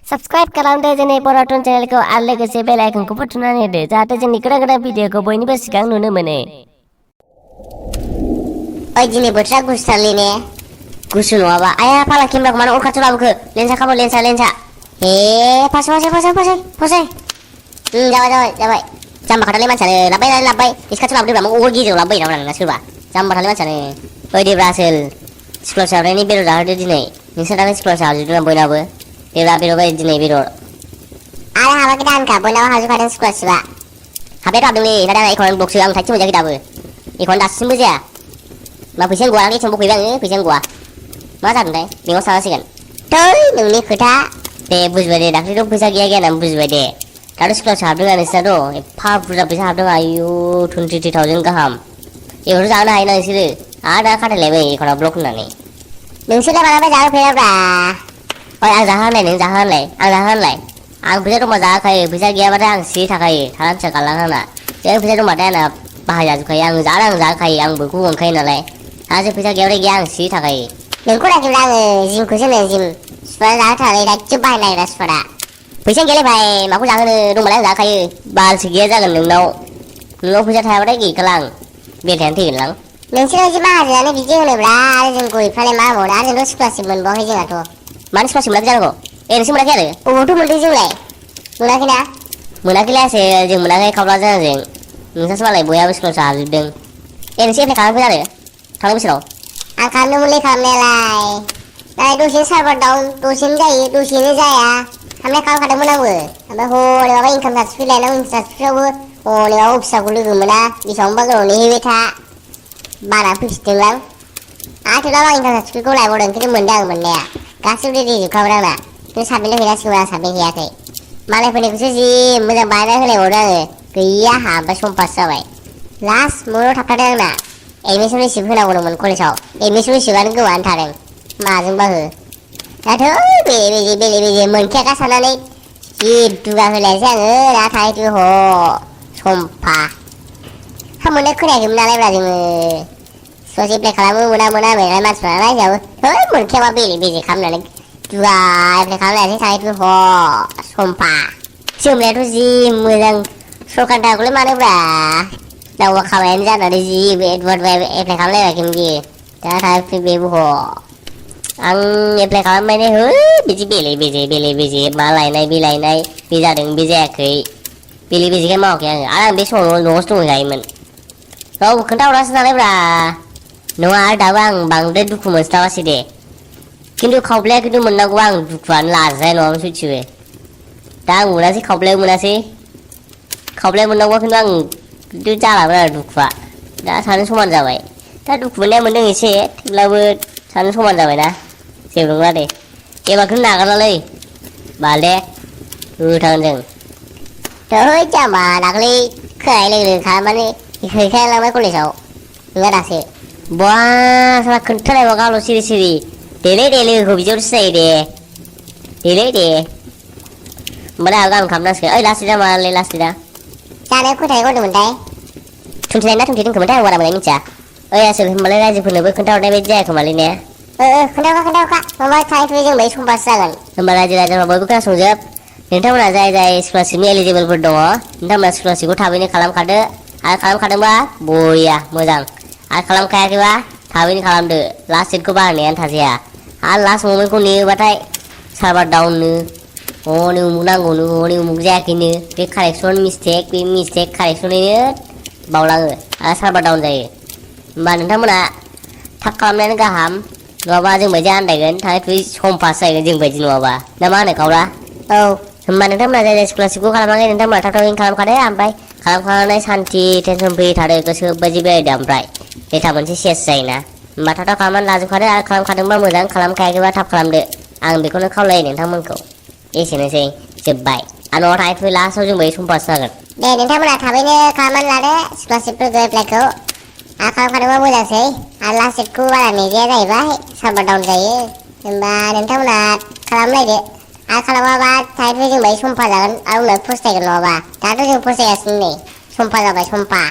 Subscribe खालामदो जोंनि बर'टन चेनेलखौ आरो लोगोसे बेल आइकनखौबो थुनानै होदो जाहाथे जोंनि गोदान भिडिअखौ बयनिबो सिगां नुनो मोनो। ओइ दिनै बोथोरा गुसुथारलै ने गुसु नङाबा आया फाला केमेराखौ मानो अरखाथि लाबोखो लेन्सा खामो लेन्सा ए फासै जाबाय जाम्बा खाथारलै मानसियानो लाबबाय इस खाथियाव लाबोदोब्रा अर गेजेराव लाबोबाय नामा नोंना सोरबा जाम्बा थारलै मानसियानो ओइ देब्रा आसोल स्कुलाव जानायनि बेदर जाहोदो दिनै नोंसोर दानो स्कुलाव जाजोबदों बयनाबो देब्रा बेदर बायदि दिनै बेदर आरो हाबाखै दा आंखा बयनाबो हाजोबखादों स्कुलाव सिबा हाबायाथ' हाबदोंलै नाथाय आं एखौनो ब्लकसो आं थाइसे मोनजायाखै दाबो एखौनो दासिमबो जाया मा फैसायानो गवा आंनि बखैबाय आङो फैसायानो गवा मा जादोंथाय बेंकआव थांनांसिगोन थै नोंनि खोथा दे बुजिबाय दे दाख्लैथ' फैसा गैया होननानै बुजिबाय दे दाथ' स्कुलावसो हाबदों आरो नोंसिनाथ' एफा बुरजा फैसा हाबदों आयु 23,000 गाहाम एखौथ' जानो हायोना नोंसोरो आरो दा खाथायलायबाय एखौनो ब्लक होननानै नोंसोरलाय मालाबा जाहोफेराब्रा ओइ आं जाहोनलाय नों जाहोनलाय आं फैसा दंबा जाहोखायो फैसा गैयाबाथाय आं सिरि थाखायो थाना फिसा गालां आंना जेबो फैसा दंबाथाय आंना बाहायजाजोबखायो आं जाहोखायो आं बेखौ मोनखायो नालाय आरो फैसा गैयाबाथाय गैया आं सिरि थाखायो नोंखौ नागिरला आङो जिमखौसो होनो जिम सुपारा जाहोथारनानै दाइथिं बाहायनो नागिरा सुपारा फैसा गैयालाय भाई माखौ जाहोनो दंबालाय आं जाखायो बालसो गैया जागोन नोंनाव फैसा थायाबाथाय गैखाला आं बेथायानो थैगोनलां नोंसोर बायदि माहाजोनानो बिदि होनोब्रा आरो जों गरिबफ्रालाय मा होनबावनो आरो जोंथ' स्कलारशिप मोनबावाखै जोंहाथ' मानो स्कलारशिप मोनाखै जानांगौ नोंसोर मोनाखै आरो बबावथ' मोनदों जोंलाय मोनाखैना मोनाखैलायासो जों मोनाखै खावलाजों आंजों नोंसोरसो मालाय बयहाबो स्कलारशिप हाजोबदों नोंसोर एप्लाइ खालामफै आरो थांनाय बोसोराव आं खालामदोंमोनलै खालामनायालाय नाथाय दसेनो सार्भार डाउन दसेनो जायो दसेनो जाया खालामनाया खालामखादोंमोन आंबो ओमफ्राय हनै माबा इनकाम सार्टिफिकेट लायनांगौ इनकाम सार्टिफिकेटआवबो हनै माबा अफिसारखौ लोगो मोना बेसेबांबा गोबाव नेहैबाय था बारा फैफिनदोंलां आरो थेवब्लाबो आं इनकाम सार्टिफिकेटखौ लायबावदों खिन्थु मोनदों आं मोननाया गासिबो रेडि जोबखामोन आंना खिन्थु साबमिट हैनांसिगौमोन आं साबमिट हैयाखै मालायफोरनिखौसो जि मोजां बानायना होलायबावदों आङो गैया ओमफ्राय सम पास जाबाय लास्ट मोनाव थाबथादों आंना एडमिसन रिसिप्ट होनांगौ दंमोन कलेजाव एडमिसन रिसिप्टआनो गोमानानै थादों माजोंबा हो दाथ' बेले बेजे मोनखायाखा साननानै जि दुगा होलायसै आङो दा थाहैथो ह सम्फा हा मोननाय खोनायाखैमोन नालायब्रा जोङो ससे एप्लाइ खालामो मोना होननाय मानसिफ्रा नालाय जोंहाबो है मोनखायाबा बेले बेजे खालामनानै दुगा एप्लाइ खालामलायसै थाहैथो ह सम्फा जोमनायाथ' जि मोजां सरकारनि थाखायखौलाय मानोब्रा दाउआ खामायानो जानानै जि एडभार्ट एप्लाइ खालामलायबायखैमोन बियो दा थाहैथो बेबो ह आं एप्लाइ खालामबाय हो बिदि बेले बेजे मा लायनाय बे लायनाय बे जादों बे जायाखै बेले बेजेखाय मावाखै आङो आरो आं बे समाव न'आवसो दंहैखायोमोन रावबो खोन्थाहरासै नालायब्रा नङा आरो दाबो आं बांद्राय दुखु मोनस्लाबासै दे खिन्थु खावब्लाया खिन्थु मोननांगौ आं दुखुआनो लाजानाय नङामोन सयथिबो दा आं मोनासै खावब्लायाव मोनासै खावब्लाया मोननांगौआ खिन्थु आं खिन्थु जालामोन आरो दुखुआ दा सानो समान जाबाय दा दुखु मोननाया मोनदों एसे थेवब्लाबो सानो समान जाबायना जेबो नंला दे एबारखौनो नागारलालै बाल दे होथारगोन जों थै जाम्बा दाख्लै खोनानाय लोगो लोगो खालामनानै हैखालांबाय कलेजाव नोंहा दासो बा साला खोन्थालायबा गावल' सिरि सिरि देलै लोगोखौ बिदियावसो जायो देलै होमबालाय आं गाबोन खालामनांसिगोन ओइ लास्ट डेटआ मालालै लास्ट डेटआ जानो खयथायाव होदोंमोनथाय 29 ना 22 खोमोनथाय आं बारा मोजाङै मिथिया ओइ आसोल होमबालाय रायजोफोरनोबो खोन्थाहरनाय बायदि जायाखोमालै ने खोन्थाहरखा माबा थाहैथ'यो जों बाय समबासो जागोन होमबा रायजोफ्रा बयबो खोनासंजोब नोंथांमोना जाय स्कलारशिपनि एलिजिबोलफोर दङ नोंथांमोना स्कलारशिपखौ थाबैनो खालामखादो आरो खालामखादोंबा बरिया मोजां आरो खालामखायाखैबा थाबैनो खालामदो लास्ट डेटखौ बारनायानो थाजाया आरो लास्ट ममेन्टखौ नेयोबाथाय सार्भार डाउननो हनै उमुक नांगौनो हनै उमुक जायाखैनो बे कारेक्सन मिस्टेक कारेक्सनैनो बावलाङो आरो सार्भार डाउन जायो होमबा नोंथांमोना थाब खालामनायानो गाहाम नङाबा जों बायदि आन्दायगोन थाङै सम पास जागोन जों बायदि नङाबा ना मा होनो खावला औ होमबा नोंथांमोना जाय स्कलारशिपखौ खालामाखै नोंथांमोना थाब थाबैनो खालामखादो ओमफ्राय खालामखांनानै सान्थि टेनसन फ्रि थादो गोसो बायदि बेरायदो ओमफ्राय डेटा मोनसे सेस जायोना होमबा थाब खालामनानै लाजोबखादो आरो खालामखादोंबा मोजां खालामखायाखैबा थाब खालामदो आं बेखौनो खावलायो नोंथांमोनखौ एसेनोसै जोब्बाय आरो न'आव थाहैथ'यो लास्टआव जों बायदि सम पास जागोन दे नोंथांमोना थाबैनो खालामनानै लादो स्कलारशिपफोरखौ एप्लाइखौ आरो खालामखादोंबा मोजांसै आरो लास्ट डेटखौ बारा नेजाया जाहैबाय सार्भार डाउन जायो होमबा नोंथांमोना खालामलायदो आरो खालामाबा थाहैथ'यो जों बायदि समफा जागोन आरो उनाव फस्थायगोन नङाबा दाथ' जों फस्थायगासिनो नै समफा जाबाय समफा